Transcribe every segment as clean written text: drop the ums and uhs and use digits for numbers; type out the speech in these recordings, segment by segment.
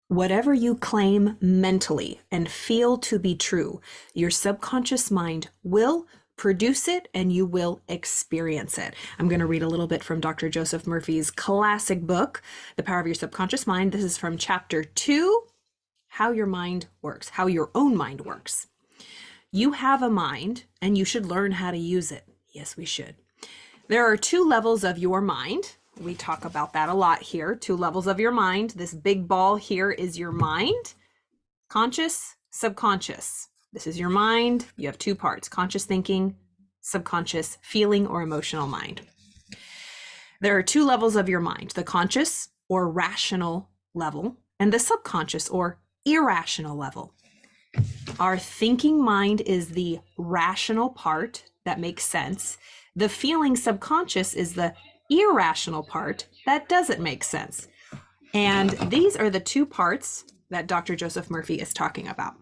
Whatever you claim mentally and feel to be true, your subconscious mind will produce it and you will experience it. I'm going to read a little bit from Dr. Joseph Murphy's classic book, The Power of Your Subconscious Mind. This is from chapter 2, How Your Mind Works, How Your Own Mind Works. You have a mind and you should learn how to use it. Yes, we should. There are two levels of your mind. We talk about that a lot here. Two levels of your mind. This big ball here is your mind, conscious, subconscious. This is your mind. You have two parts, conscious thinking, subconscious feeling or emotional mind. There are two levels of your mind, the conscious or rational level and the subconscious or irrational level. Our thinking mind is the rational part that makes sense. The feeling subconscious is the irrational part that doesn't make sense. And these are the two parts that Dr. Joseph Murphy is talking about.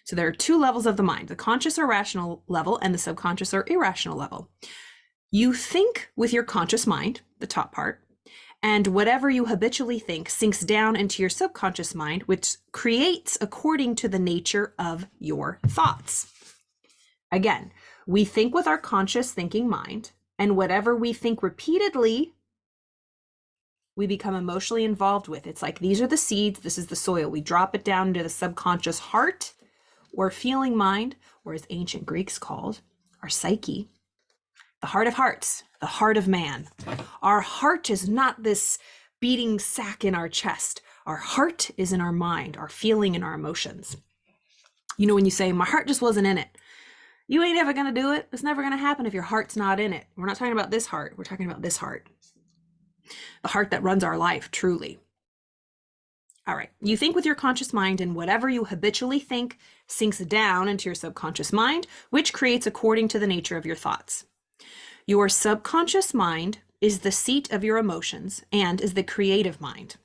So there are two levels of the mind, the conscious or rational level and the subconscious or irrational level. You think with your conscious mind, the top part, and whatever you habitually think sinks down into your subconscious mind, which creates according to the nature of your thoughts. Again, we think with our conscious thinking mind, and whatever we think repeatedly, we become emotionally involved with. It's like these are the seeds, this is the soil. We drop it down into the subconscious heart or feeling mind, or as ancient Greeks called, our psyche, the heart of hearts, the heart of man. Our heart is not this beating sack in our chest. Our heart is in our mind, our feeling and our emotions. You know, when you say, my heart just wasn't in it, you ain't ever going to do it. It's never going to happen if your heart's not in it. We're not talking about this heart. We're talking about this heart. The heart that runs our life, truly. All right. You think with your conscious mind, and whatever you habitually think sinks down into your subconscious mind, which creates according to the nature of your thoughts. Your subconscious mind is the seat of your emotions and is the creative mind.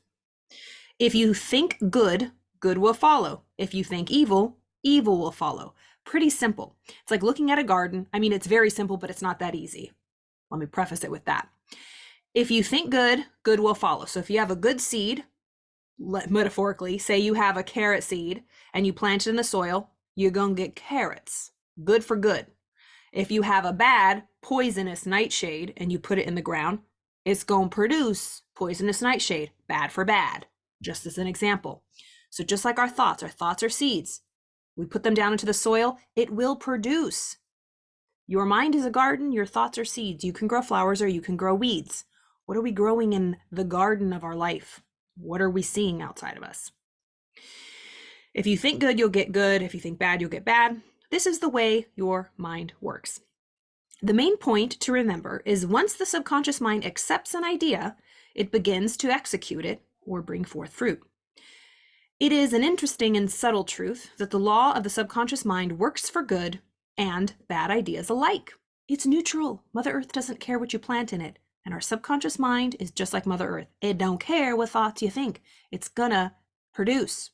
If you think good, good will follow. If you think evil, evil will follow. Pretty simple. It's like looking at a garden. I mean, it's very simple, but it's not that easy. Let me preface it with that. If you think good, good will follow. So if you have a good seed, metaphorically, say you have a carrot seed and you plant it in the soil, you're going to get carrots. Good for good. If you have a bad, poisonous nightshade and you put it in the ground, it's going to produce poisonous nightshade. Bad for bad. Just as an example. So just like our thoughts are seeds. We put them down into the soil, it will produce. Your mind is a garden, your thoughts are seeds. You can grow flowers or you can grow weeds. What are we growing in the garden of our life? What are we seeing outside of us? If you think good, you'll get good. If you think bad, you'll get bad. This is the way your mind works. The main point to remember is once the subconscious mind accepts an idea, it begins to execute it or bring forth fruit. It is an interesting and subtle truth that the law of the subconscious mind works for good and bad ideas alike. It's neutral. Mother Earth doesn't care what you plant in it. And our subconscious mind is just like Mother Earth. It don't care what thoughts you think. It's gonna produce.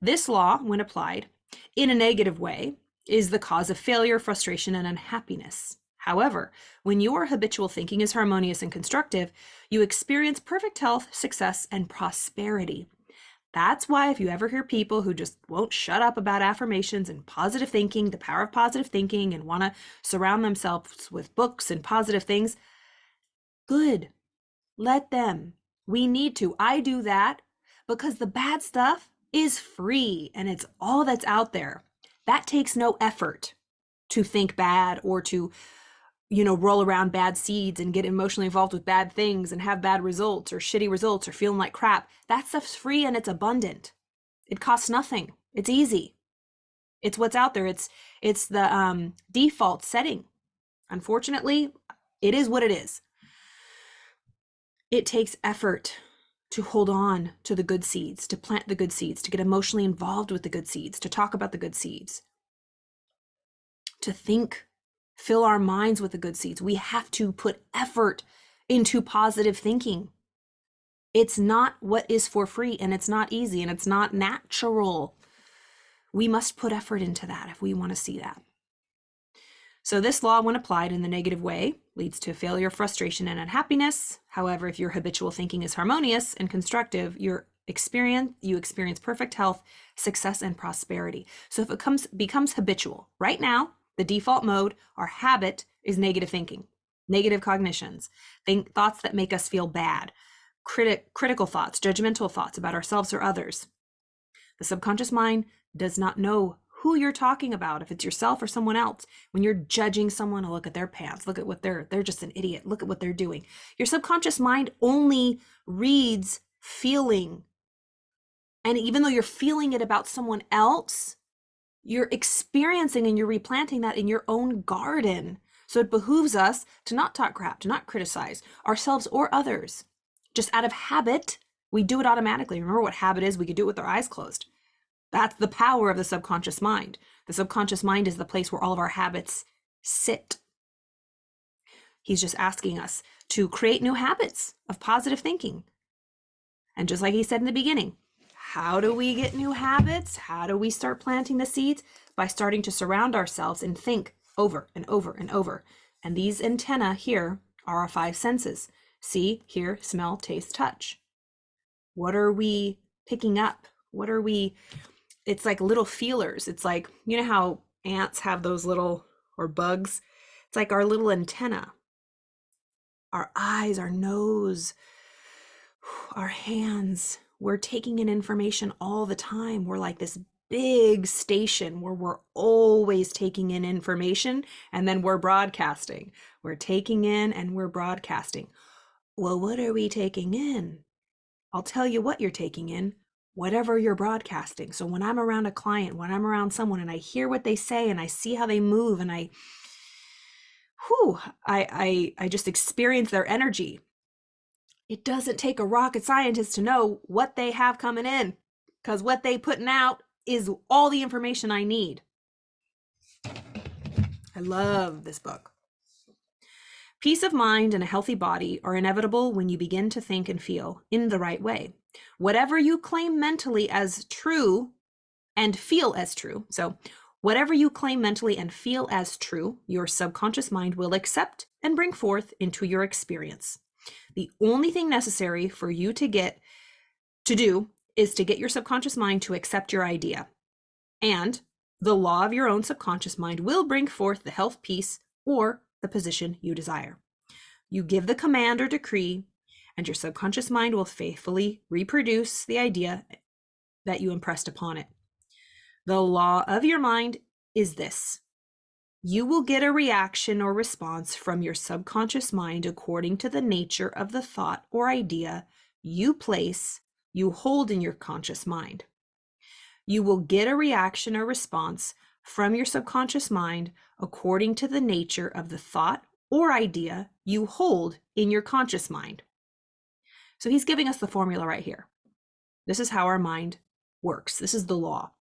This law, when applied in a negative way, is the cause of failure, frustration, and unhappiness. However, when your habitual thinking is harmonious and constructive, you experience perfect health, success, and prosperity. That's why if you ever hear people who just won't shut up about affirmations and positive thinking, the power of positive thinking, and want to surround themselves with books and positive things, good. Let them. We need to. I do that because the bad stuff is free and it's all that's out there. That takes no effort to think bad or to, roll around bad seeds and get emotionally involved with bad things and have bad results or shitty results or feeling like crap. That stuff's free and it's abundant. It costs nothing. It's easy. It's what's out there. It's the default setting. Unfortunately, it is what it is. It takes effort to hold on to the good seeds, to plant the good seeds, to get emotionally involved with the good seeds, to talk about the good seeds, to think, fill our minds with the good seeds. We have to put effort into positive thinking. It's not what is for free, and it's not easy, and it's not natural. We must put effort into that if we want to see that. So this law, when applied in the negative way, leads to failure, frustration, and unhappiness. However, if your habitual thinking is harmonious and constructive, you you experience perfect health, success, and prosperity. So if it becomes habitual, right now, the default mode, our habit is negative thinking, negative cognitions, thoughts that make us feel bad, critical thoughts, judgmental thoughts about ourselves or others. The subconscious mind does not know who you're talking about, if it's yourself or someone else. When you're judging someone, oh, look at their pants, look at what they're just an idiot, look at what they're doing. Your subconscious mind only reads feeling. And even though you're feeling it about someone else, you're experiencing and you're replanting that in your own garden. So it behooves us to not talk crap, to not criticize ourselves or others. Just out of habit, we do it automatically. Remember what habit is? We could do it with our eyes closed. That's the power of the subconscious mind. The subconscious mind is the place where all of our habits sit. He's just asking us to create new habits of positive thinking. And just like he said in the beginning, how do we get new habits? How do we start planting the seeds? By starting to surround ourselves and think over and over and over. And these antennae here are our 5 senses. See, hear, smell, taste, touch. What are we picking up? It's like little feelers. It's like, you know how ants have those little, or bugs? It's like our little antenna. Our eyes, our nose, our hands. We're taking in information all the time. We're like this big station where we're always taking in information, and then we're broadcasting. We're taking in and we're broadcasting. Well, what are we taking in? I'll tell you what you're taking in. Whatever you're broadcasting. So when I'm around a client, when I'm around someone and I hear what they say and I see how they move and I just experience their energy. It doesn't take a rocket scientist to know what they have coming in, because what they putting out is all the information I need. I love this book. Peace of mind and a healthy body are inevitable when you begin to think and feel in the right way. Whatever you claim mentally as true and feel as true. So whatever you claim mentally and feel as true, your subconscious mind will accept and bring forth into your experience. The only thing necessary for you to do is to get your subconscious mind to accept your idea. And the law of your own subconscious mind will bring forth the health, peace, or the position you desire. You give the command or decree, and your subconscious mind will faithfully reproduce the idea that you impressed upon it. The law of your mind is this: you will get a reaction or response from your subconscious mind according to the nature of the thought or idea you hold in your conscious mind. You will get a reaction or response from your subconscious mind according to the nature of the thought or idea you hold in your conscious mind. So he's giving us the formula right here. This is how our mind works. This is the law.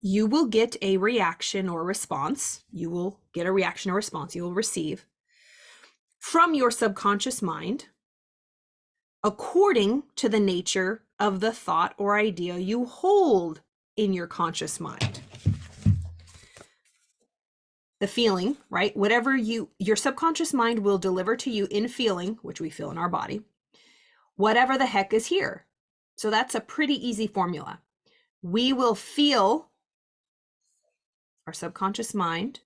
You will get a reaction or response. You will receive from your subconscious mind according to the nature of the thought or idea you hold in your conscious mind. The feeling, right? Whatever your subconscious mind will deliver to you in feeling, which we feel in our body, whatever the heck is here. So that's a pretty easy formula. We will feel our subconscious mind.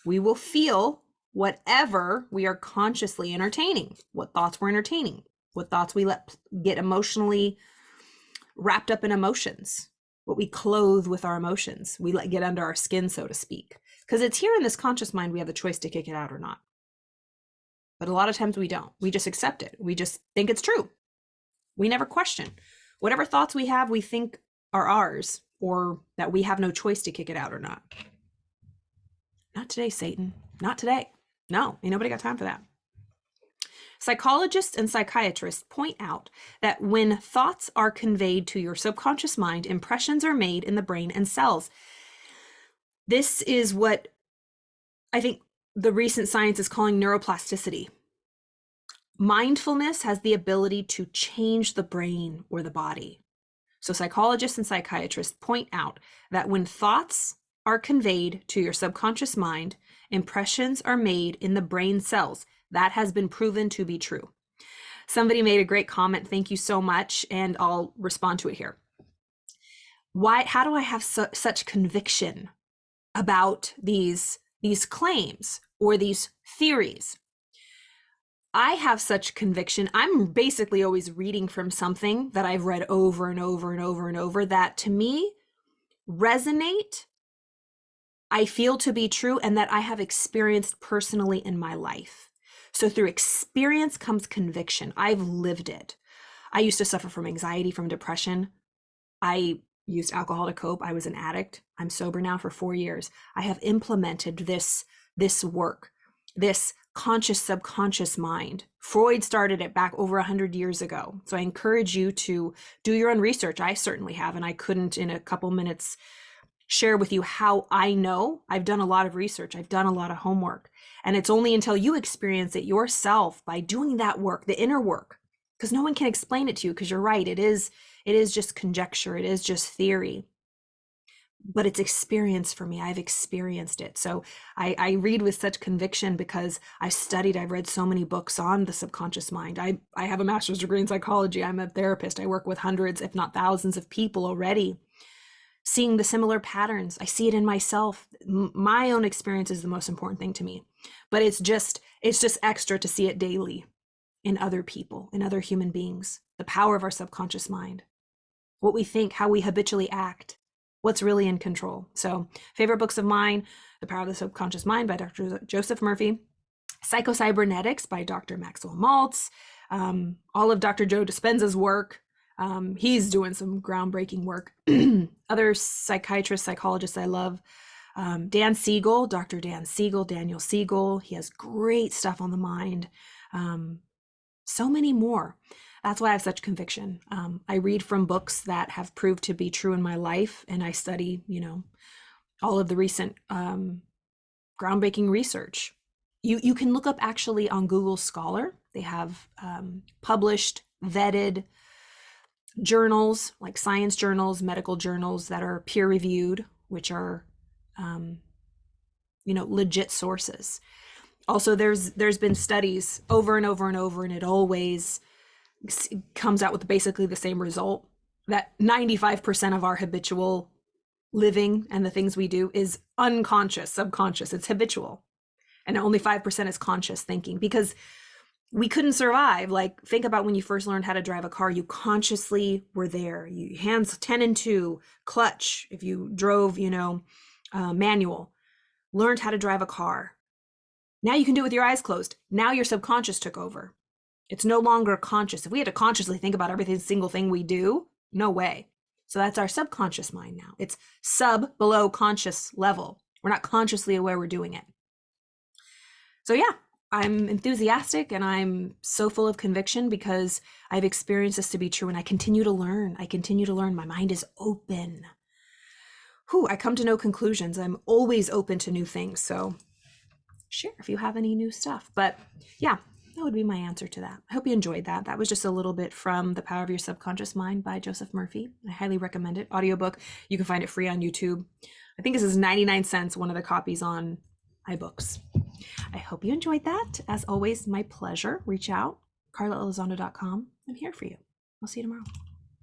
We will feel whatever we are consciously entertaining, what thoughts we're entertaining, what thoughts we let get emotionally wrapped up in emotions, what we clothe with our emotions, we let get under our skin, so to speak. Because it's here in this conscious mind, we have the choice to kick it out or not. But a lot of times we don't. We just accept it. We just think it's true. We never question. Whatever thoughts we have, we think are ours, or that we have no choice to kick it out or not. Not today, Satan. Not today. No, ain't nobody got time for that. Psychologists and psychiatrists point out that when thoughts are conveyed to your subconscious mind, impressions are made in the brain and cells. This is what I think the recent science is calling neuroplasticity. Mindfulness has the ability to change the brain or the body. So psychologists and psychiatrists point out that when thoughts are conveyed to your subconscious mind, impressions are made in the brain cells. That has been proven to be true. Somebody made a great comment. Thank you so much. And I'll respond to it here. How do I have such conviction about these claims or these theories? I have such conviction. I'm basically always reading from something that I've read over and over and over and over that to me resonate, I feel to be true, and that I have experienced personally in my life. So through experience comes conviction. I've lived it. I used to suffer from anxiety, from depression. I used alcohol to cope. I was an addict. I'm sober now for 4 years. I have implemented this work, this conscious subconscious mind. Freud started it back over 100 years ago. So I encourage you to do your own research. I certainly have, and I couldn't in a couple minutes share with you how I know. I've done a lot of research. I've done a lot of homework. And it's only until you experience it yourself by doing that work, the inner work, because no one can explain it to you, because you're right. It is just conjecture. It is just theory. But it's experience for me. I've experienced it. So I read with such conviction because I've read so many books on the subconscious mind. I have a master's degree in psychology. I'm a therapist. I work with hundreds, if not thousands of people already, seeing the similar patterns. I see it in myself. My own experience is the most important thing to me, but it's just extra to see it daily in other people, in other human beings, the power of our subconscious mind, what we think, how we habitually act, what's really in control. So favorite books of mine: The Power of the Subconscious Mind by Dr. Joseph Murphy, Psycho-Cybernetics by Dr. Maxwell Maltz, all of Dr. Joe Dispenza's work. He's doing some groundbreaking work. Other psychiatrists, psychologists I love: Dan Siegel, Dr. Dan Siegel, Daniel Siegel. He has great stuff on the mind. So many more. That's why I have such conviction. I read from books that have proved to be true in my life, and I study, all of the recent groundbreaking research. You can look up actually on Google Scholar. They have published, vetted journals, like science journals, medical journals that are peer reviewed, which are, legit sources. Also, there's been studies over and over and over, and it always comes out with basically the same result, that 95% of our habitual living and the things we do is unconscious, subconscious. It's habitual. And only 5% is conscious thinking, because we couldn't survive. Like, think about when you first learned how to drive a car, you consciously were there. You hands 10 and 2, clutch. If you drove, manual, learned how to drive a car. Now you can do it with your eyes closed. Now your subconscious took over. It's no longer conscious. If we had to consciously think about every single thing we do, no way. So that's our subconscious mind now. It's below conscious level. We're not consciously aware we're doing it. So yeah, I'm enthusiastic and I'm so full of conviction because I've experienced this to be true, and I continue to learn. My mind is open. I come to no conclusions. I'm always open to new things. So share if you have any new stuff. But yeah, that would be my answer to that. I hope you enjoyed that. That was just a little bit from The Power of Your Subconscious Mind by Joseph Murphy. I highly recommend it. Audiobook. You can find it free on YouTube. I think this is 99 cents, one of the copies on iBooks. I hope you enjoyed that. As always, my pleasure. Reach out, carlaelizondo.com. I'm here for you. I'll see you tomorrow.